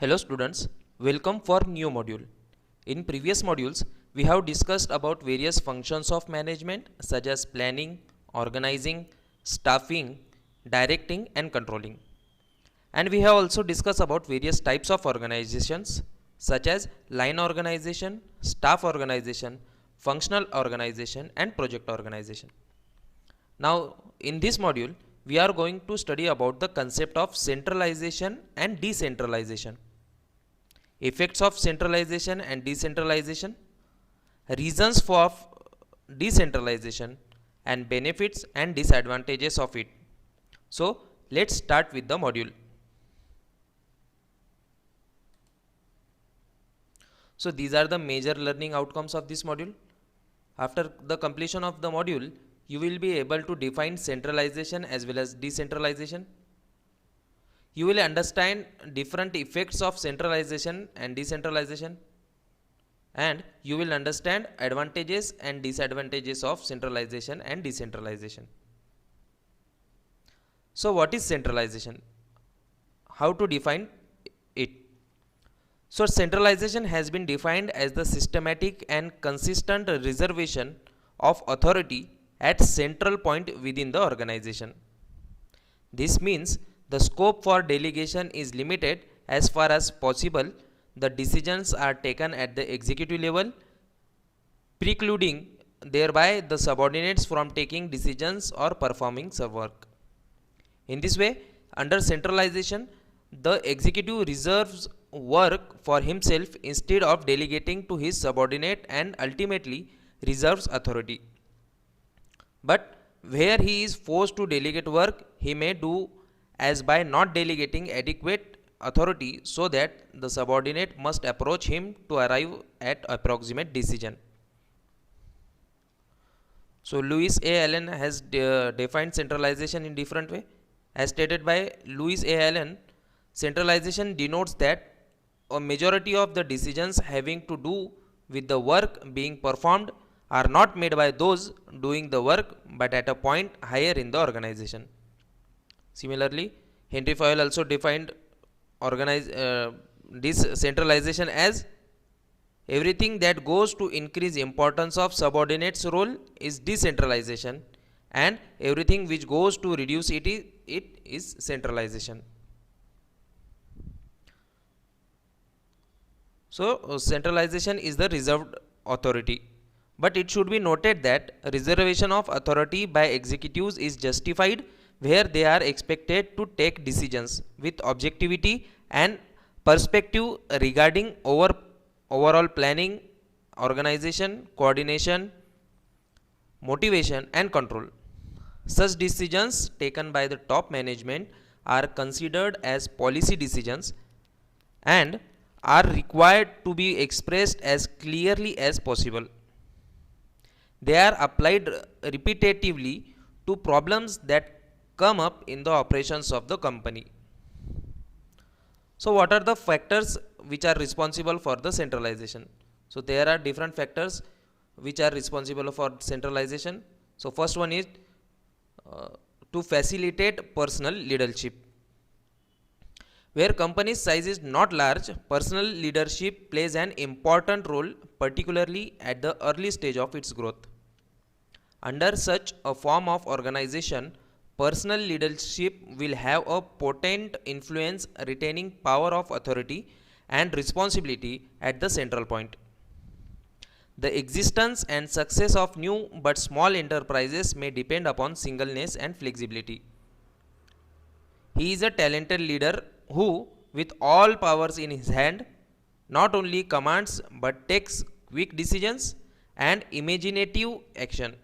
Hello students, welcome for new module. In previous modules, we have discussed about various functions of management such as planning, organizing, staffing, directing and controlling. And we have also discussed about various types of organizations such as line organization, staff organization, functional organization and project organization. Now in this module, we are going to study about the concept of centralization and decentralization, effects of centralization and decentralization, reasons for decentralization, and benefits and disadvantages of it. So let's start with the module. So these are the major learning outcomes of this module. After the completion of the module, you will be able to define centralization as well as decentralization. You will understand different effects of centralization and decentralization, and you will understand advantages and disadvantages of centralization and decentralization. So what is centralization? How to define it? So centralization has been defined as the systematic and consistent reservation of authority at central point within the organization. This means the scope for delegation is limited as far as possible. The decisions are taken at the executive level, precluding thereby the subordinates from taking decisions or performing some work. In this way, under centralization, the executive reserves work for himself instead of delegating to his subordinate and ultimately reserves authority. But where he is forced to delegate work, he may do as by not delegating adequate authority so that the subordinate must approach him to arrive at approximate decision. So Louis A. Allen has defined centralization in different way. As stated by Louis A. Allen, centralization denotes that a majority of the decisions having to do with the work being performed are not made by those doing the work but at a point higher in the organization. Similarly, Henry Fayol also defined this centralization as everything that goes to increase importance of subordinates role is decentralization, and everything which goes to reduce it is centralization. So centralization is the reserved authority, but it should be noted that reservation of authority by executives is justified where they are expected to take decisions with objectivity and perspective regarding overall planning, organization, coordination, motivation and control. Such decisions taken by the top management are considered as policy decisions and are required to be expressed as clearly as possible. They are applied repetitively to problems that come up in the operations of the company. So what are the factors which are responsible for the centralization? So there are different factors which are responsible for centralization. So first one is to facilitate personal leadership. Where company size is not large, personal leadership plays an important role, particularly at the early stage of its growth. Under such a form of organization, personal leadership will have a potent influence, retaining power of authority and responsibility at the central point. The existence and success of new but small enterprises may depend upon singleness and flexibility. He is a talented leader who, with all powers in his hand, not only commands but takes quick decisions and imaginative action.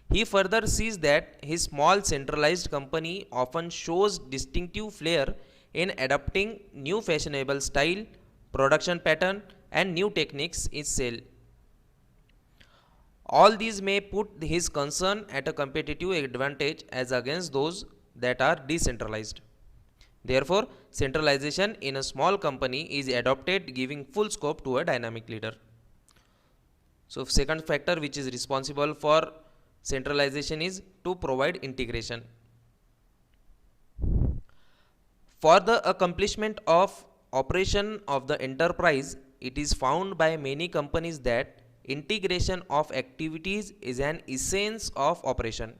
He further sees that his small centralized company often shows distinctive flair in adopting new fashionable style, production pattern and new techniques in sale. All these may put his concern at a competitive advantage as against those that are decentralized. Therefore, centralization in a small company is adopted, giving full scope to a dynamic leader. So second factor which is responsible for centralization is to provide integration. For the accomplishment of operation of the enterprise, it is found by many companies that integration of activities is an essence of operation,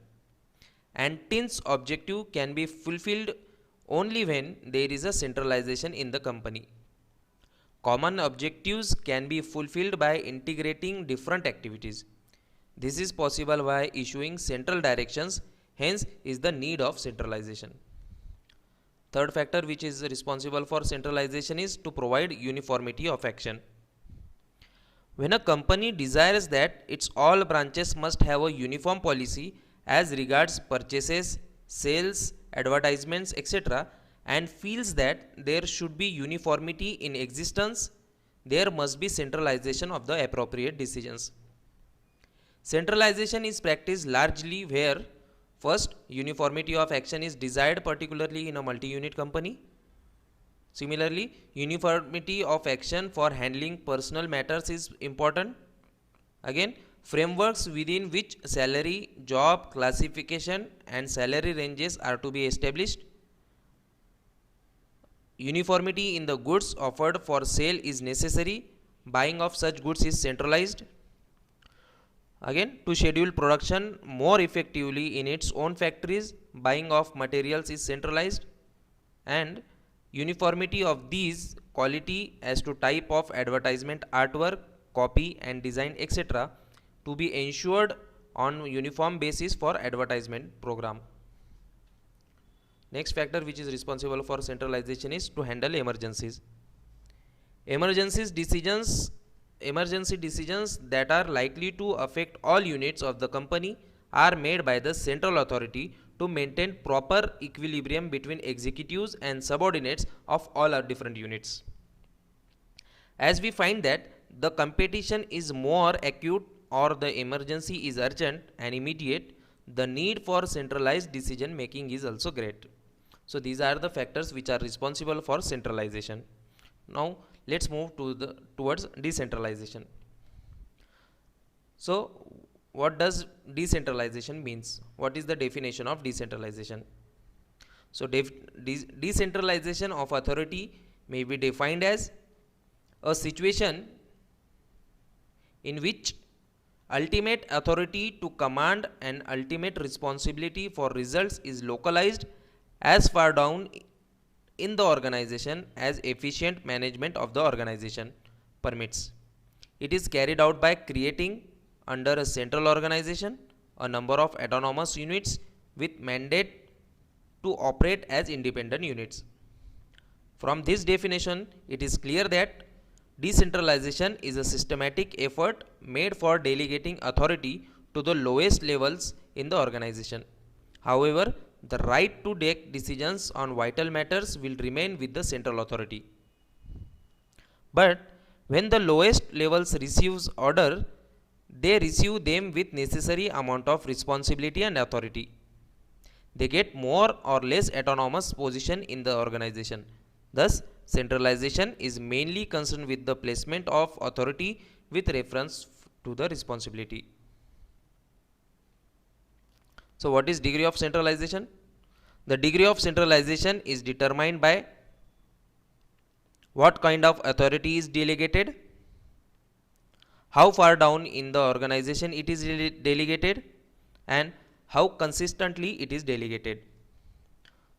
and TIN's objective can be fulfilled only when there is a centralization in the company. Common objectives can be fulfilled by integrating different activities. This is possible by issuing central directions, hence is the need of centralization. Third factor which is responsible for centralization is to provide uniformity of action. When a company desires that its all branches must have a uniform policy as regards purchases, sales, advertisements, etc., and feels that there should be uniformity in existence, there must be centralization of the appropriate decisions. Centralization is practiced largely where first uniformity of action is desired, particularly in a multi-unit company. Similarly, uniformity of action for handling personal matters is important. Again, frameworks within which salary, job classification and salary ranges are to be established. Uniformity in the goods offered for sale is necessary. Buying of such goods is centralized. Again, to schedule production more effectively in its own factories, buying of materials is centralized, and uniformity of these quality as to type of advertisement, artwork, copy and design, etc., to be ensured on uniform basis for advertisement program. Next factor which is responsible for centralization is to handle emergencies. Emergency decisions that are likely to affect all units of the company are made by the central authority to maintain proper equilibrium between executives and subordinates of all our different units. As we find that the competition is more acute or the emergency is urgent and immediate, the need for centralized decision making is also great. So these are the factors which are responsible for centralization. Now let's move towards decentralization. So what does decentralization means? What is the definition of decentralization? So decentralization of authority may be defined as a situation in which ultimate authority to command and ultimate responsibility for results is localized as far down in the organization as efficient management of the organization permits. It is carried out by creating under a central organization a number of autonomous units with mandate to operate as independent units. From this definition, it is clear that decentralization is a systematic effort made for delegating authority to the lowest levels in the organization. However, the right to take decisions on vital matters will remain with the central authority. But when the lowest levels receives order, they receive them with necessary amount of responsibility and authority. They get more or less autonomous position in the organization. Thus, centralization is mainly concerned with the placement of authority with reference to the responsibility. So what is degree of centralization? The degree of centralization is determined by what kind of authority is delegated, how far down in the organization it is delegated, and how consistently it is delegated.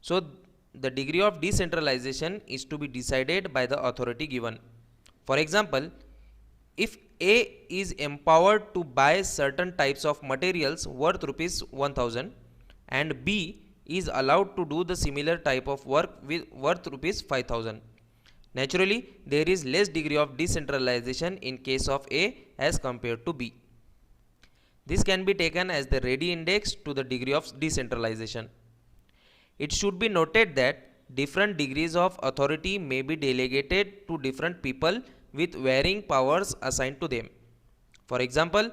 So the degree of decentralization is to be decided by the authority given. For example, if A is empowered to buy certain types of materials worth rupees 1000 and B is allowed to do the similar type of work worth rupees 5000, naturally there is less degree of decentralization in case of A as compared to B. This can be taken as the ready index to the degree of decentralization. It should be noted that different degrees of authority may be delegated to different people with varying powers assigned to them. For example,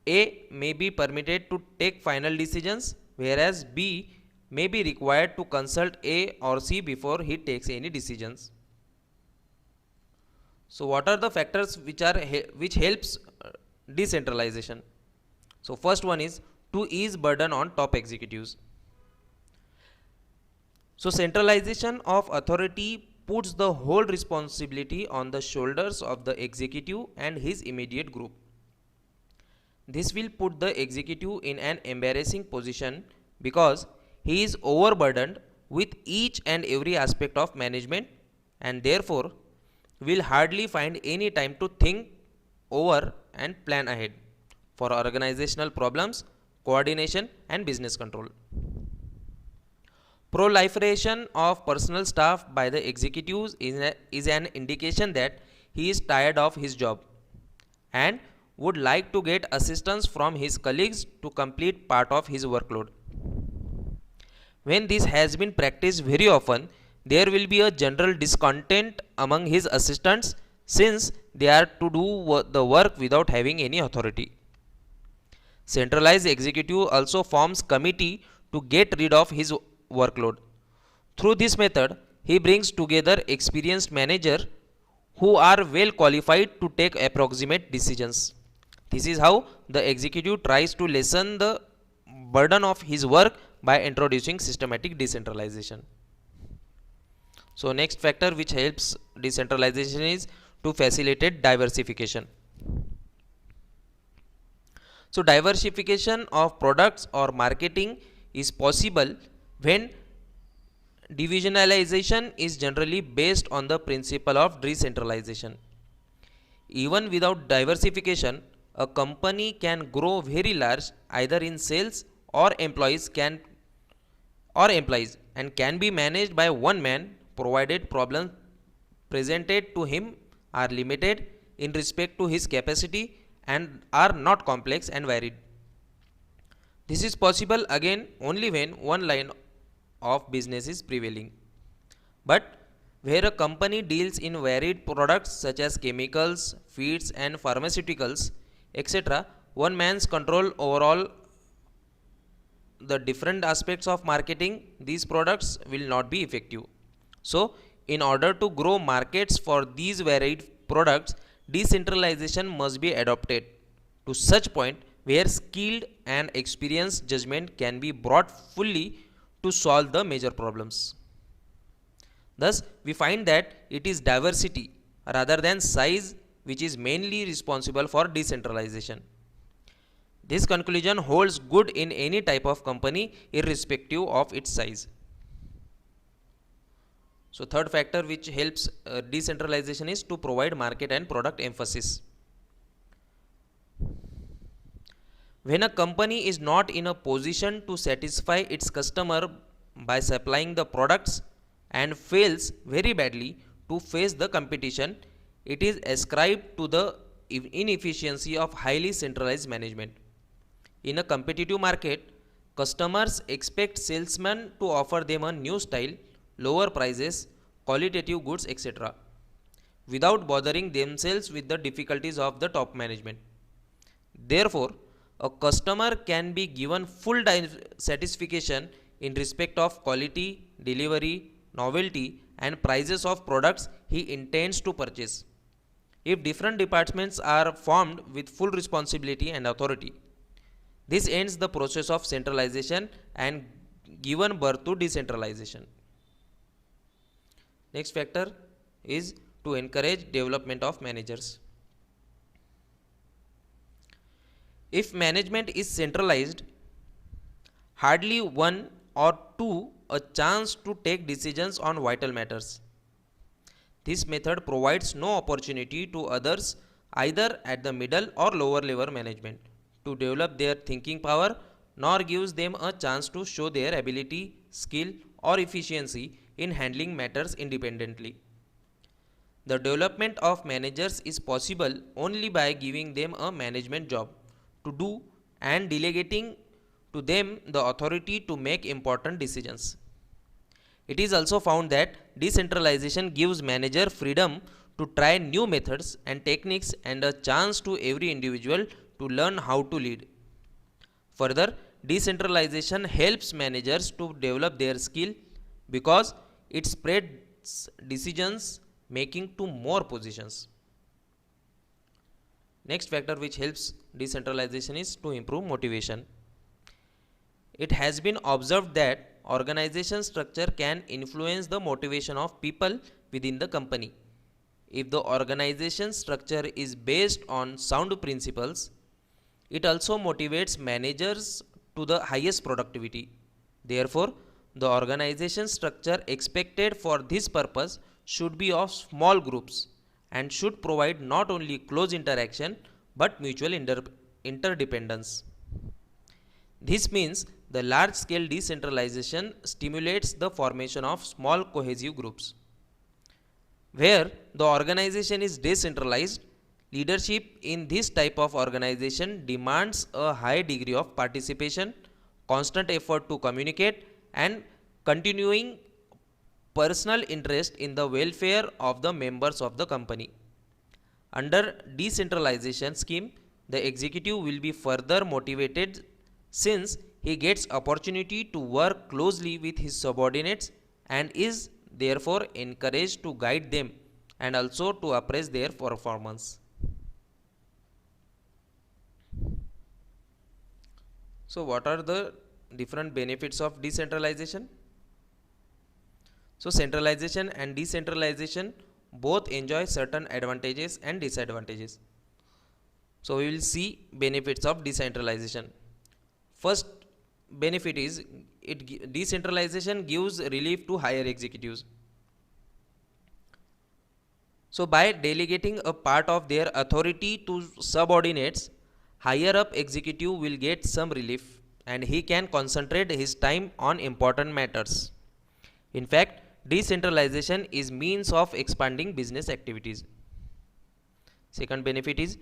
A may be permitted to take final decisions, whereas B may be required to consult A or C before he takes any decisions. So what are the factors which helps decentralization? So first one is to ease burden on top executives. So centralization of authority puts the whole responsibility on the shoulders of the executive and his immediate group. This will put the executive in an embarrassing position because he is overburdened with each and every aspect of management and therefore will hardly find any time to think over and plan ahead for organizational problems, coordination, and business control. Proliferation of personal staff by the executives is an indication that he is tired of his job and would like to get assistance from his colleagues to complete part of his workload. When this has been practiced very often, there will be a general discontent among his assistants since they are to do the work without having any authority. Centralized executive also forms committee to get rid of his workload. Through this method, he brings together experienced managers who are well qualified to take approximate decisions. This is how the executive tries to lessen the burden of his work by introducing systematic decentralization. So next factor which helps decentralization is to facilitate diversification. So diversification of products or marketing is possible when divisionalization is generally based on the principle of decentralization. Even without diversification, a company can grow very large either in sales or employees and can be managed by one man provided problems presented to him are limited in respect to his capacity and are not complex and varied. This is possible again only when one line of business is prevailing. But where a company deals in varied products such as chemicals, feeds and pharmaceuticals, etc., one man's control over all the different aspects of marketing these products will not be effective. So, in order to grow markets for these varied products, decentralization must be adopted to such point where skilled and experienced judgment can be brought fully to solve the major problems. Thus, we find that it is diversity rather than size which is mainly responsible for decentralization. This conclusion holds good in any type of company irrespective of its size. So third factor which helps decentralization is to provide market and product emphasis. When a company is not in a position to satisfy its customer by supplying the products and fails very badly to face the competition, it is ascribed to the inefficiency of highly centralized management. In a competitive market, customers expect salesmen to offer them a new style, lower prices, qualitative goods, etc., without bothering themselves with the difficulties of the top management. Therefore, a customer can be given full satisfaction in respect of quality, delivery, novelty, and prices of products he intends to purchase, if different departments are formed with full responsibility and authority. This ends the process of centralization and given birth to decentralization. Next factor is to encourage development of managers. If management is centralized, hardly one or two a chance to take decisions on vital matters. This method provides no opportunity to others either at the middle or lower level management to develop their thinking power, nor gives them a chance to show their ability, skill or efficiency in handling matters independently. The development of managers is possible only by giving them a management job to do and delegating to them the authority to make important decisions. It is also found that decentralization gives manager freedom to try new methods and techniques and a chance to every individual to learn how to lead. Further, decentralization helps managers to develop their skill because it spreads decisions making to more positions. Next factor which helps decentralization is to improve motivation. It has been observed that organization structure can influence the motivation of people within the company. If the organization structure is based on sound principles, it also motivates managers to the highest productivity. Therefore, the organization structure expected for this purpose should be of small groups and should provide not only close interaction but mutual interdependence. This means the large scale decentralization stimulates the formation of small cohesive groups. Where the organization is decentralized, leadership in this type of organization demands a high degree of participation, constant effort to communicate, and continuing personal interest in the welfare of the members of the company. Under decentralization scheme, the executive will be further motivated since he gets opportunity to work closely with his subordinates and is therefore encouraged to guide them and also to appraise their performance. So what are the different benefits of decentralization? So centralization and decentralization both enjoy certain advantages and disadvantages. So we will see benefits of decentralization. First benefit is decentralization gives relief to higher executives. So by delegating a part of their authority to subordinates, higher up executive will get some relief and he can concentrate his time on important matters. In fact, decentralization is means of expanding business activities. Second benefit is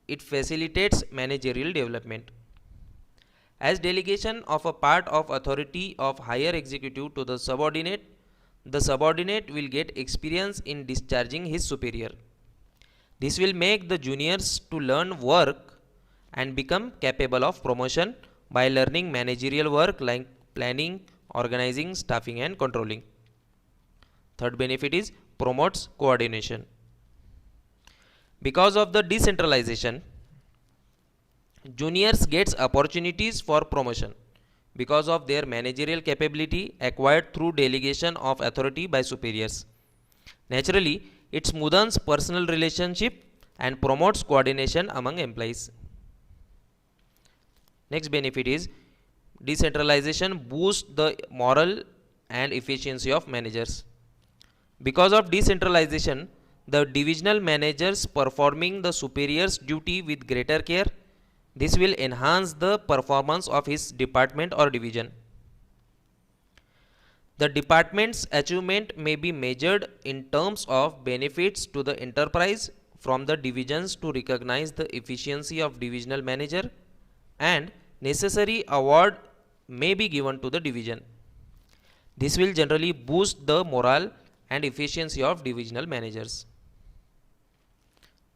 it facilitates managerial development. As delegation of a part of authority of higher executive to the subordinate will get experience in discharging his superior. This will make the juniors to learn work and become capable of promotion by learning managerial work like planning, organizing, staffing and controlling. Third benefit is promotes coordination. Because of the decentralization, juniors gets opportunities for promotion because of their managerial capability acquired through delegation of authority by superiors. Naturally, it smoothens personal relationship and promotes coordination among employees. Next benefit is decentralization boosts the moral and efficiency of managers. Because of decentralization, the divisional managers performing the superior's duty with greater care. This will enhance the performance of his department or division. The department's achievement may be measured in terms of benefits to the enterprise from the divisions to recognize the efficiency of divisional manager, and necessary award may be given to the division. This will generally boost the morale and efficiency of divisional managers.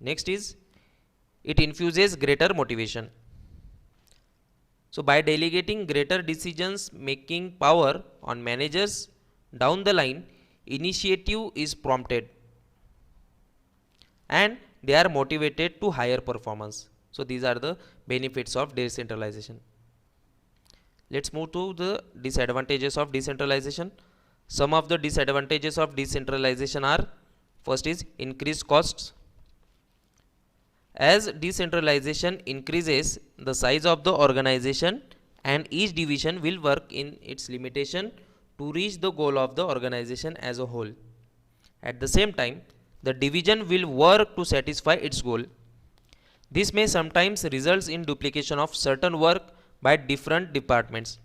Next is it infuses greater motivation. So by delegating greater decisions making power on managers down the line, initiative is prompted and they are motivated to higher performance. So these are the benefits of decentralization. Let's move to the disadvantages of decentralization. Some of the disadvantages of decentralization are: first is increased costs. As decentralization increases the size of the organization and each division will work in its limitation to reach the goal of the organization as a whole. At the same time, the division will work to satisfy its goal. This may sometimes result in duplication of certain work by different departments,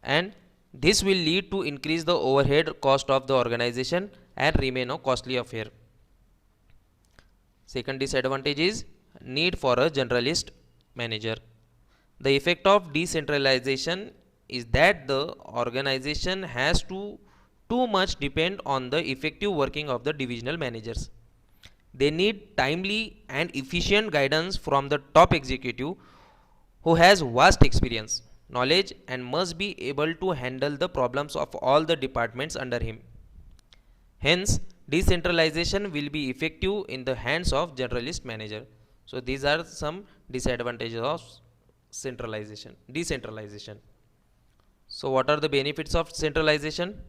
and this will lead to increase the overhead cost of the organization and remain a costly affair. Second disadvantage is need for a generalist manager. The effect of decentralization is that the organization has to too much depend on the effective working of the divisional managers. They need timely and efficient guidance from the top executive who has vast experience, knowledge and must be able to handle the problems of all the departments under him. Hence, decentralization will be effective in the hands of generalist manager. So these are some disadvantages of decentralization. So what are the benefits of centralization?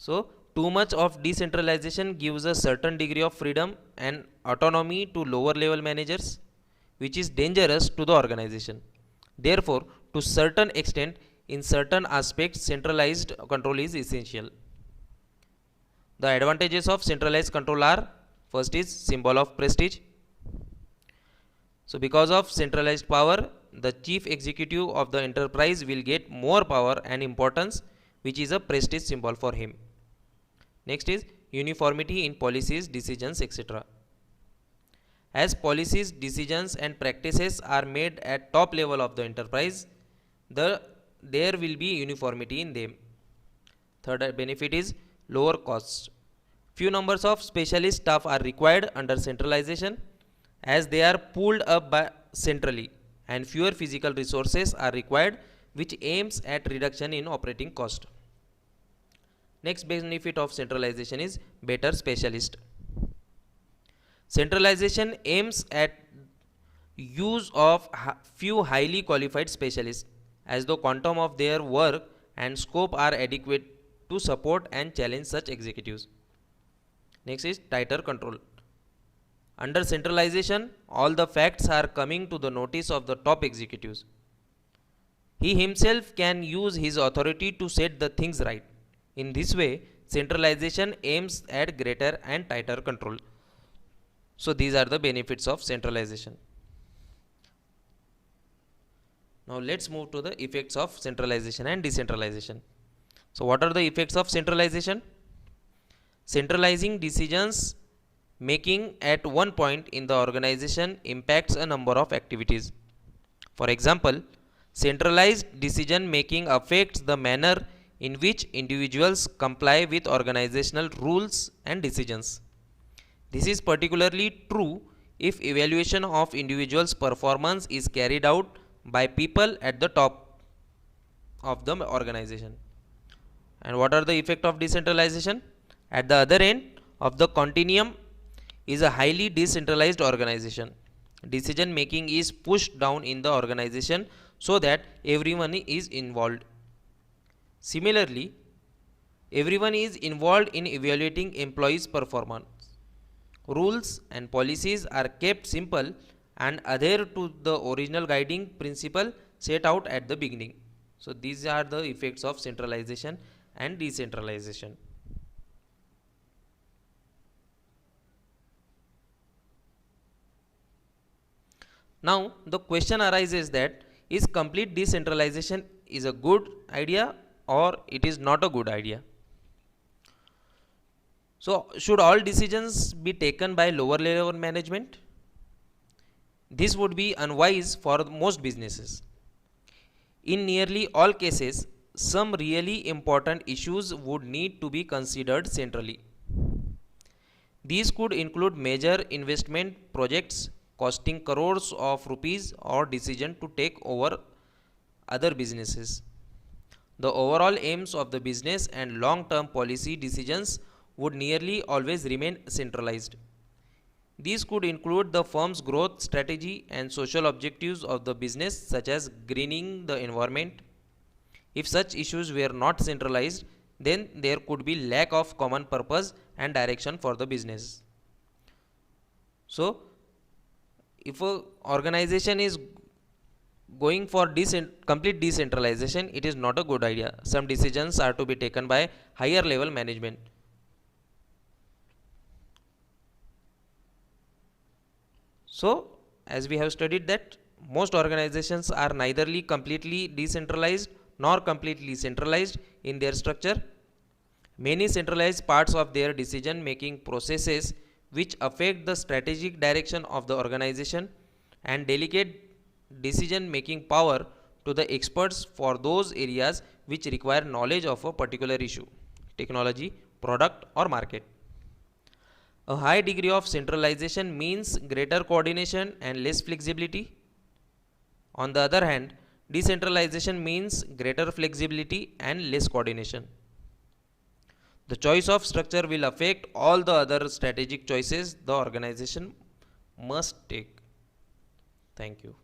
So too much of decentralization gives a certain degree of freedom and autonomy to lower level managers, which is dangerous to the organization. Therefore, to certain extent, in certain aspects, centralized control is essential. The advantages of centralized control are: first is symbol of prestige. So because of centralized power, the chief executive of the enterprise will get more power and importance, which is a prestige symbol for him. Next is uniformity in policies, decisions, etc. As policies, decisions and practices are made at top level of the enterprise, there will be uniformity in them. Third benefit is lower costs. Few numbers of specialist staff are required under centralization, as they are pulled up by centrally, and fewer physical resources are required, which aims at reduction in operating cost. Next benefit of centralization is better specialist. Centralization aims at use of few highly qualified specialists, as the quantum of their work and scope are adequate to support and challenge such executives. Next is tighter control. Under centralization, all the facts are coming to the notice of the top executives. He himself can use his authority to set the things right. In this way, centralization aims at greater and tighter control. So these are the benefits of centralization. Now let's move to the effects of centralization and decentralization. So what are the effects of centralization? Centralizing decisions making at one point in the organization impacts a number of activities. For example, centralized decision making affects the manner in which individuals comply with organizational rules and decisions. This is particularly true if evaluation of individuals' performance is carried out by people at the top of the organization. And what are the effects of decentralization? At the other end of the continuum is a highly decentralized organization. Decision making is pushed down in the organization so that everyone is involved. Similarly, everyone is involved in evaluating employees' performance. Rules and policies are kept simple and adhere to the original guiding principle set out at the beginning. So these are the effects of centralization and decentralization. Now the question arises that is complete decentralization is a good idea or it is not a good idea. So should all decisions be taken by lower level management? This would be unwise for most businesses. In nearly all cases, some really important issues would need to be considered centrally. These could include major investment projects costing crores of rupees or decision to take over other businesses. The overall aims of the business and long-term policy decisions would nearly always remain centralized. These could include the firm's growth strategy and social objectives of the business, such as greening the environment. If such issues were not centralized, then there could be lack of common purpose and direction for the business. So if an organization is going for complete decentralization, it is not a good idea. Some decisions are to be taken by higher level management. So as we have studied that most organizations are neither completely decentralized nor completely centralized in their structure. Many centralized parts of their decision making processes which affect the strategic direction of the organization and delegate decision making power to the experts for those areas which require knowledge of a particular issue, technology, product or market. A high degree of centralization means greater coordination and less flexibility. On the other hand, decentralization means greater flexibility and less coordination. The choice of structure will affect all the other strategic choices the organization must take. Thank you.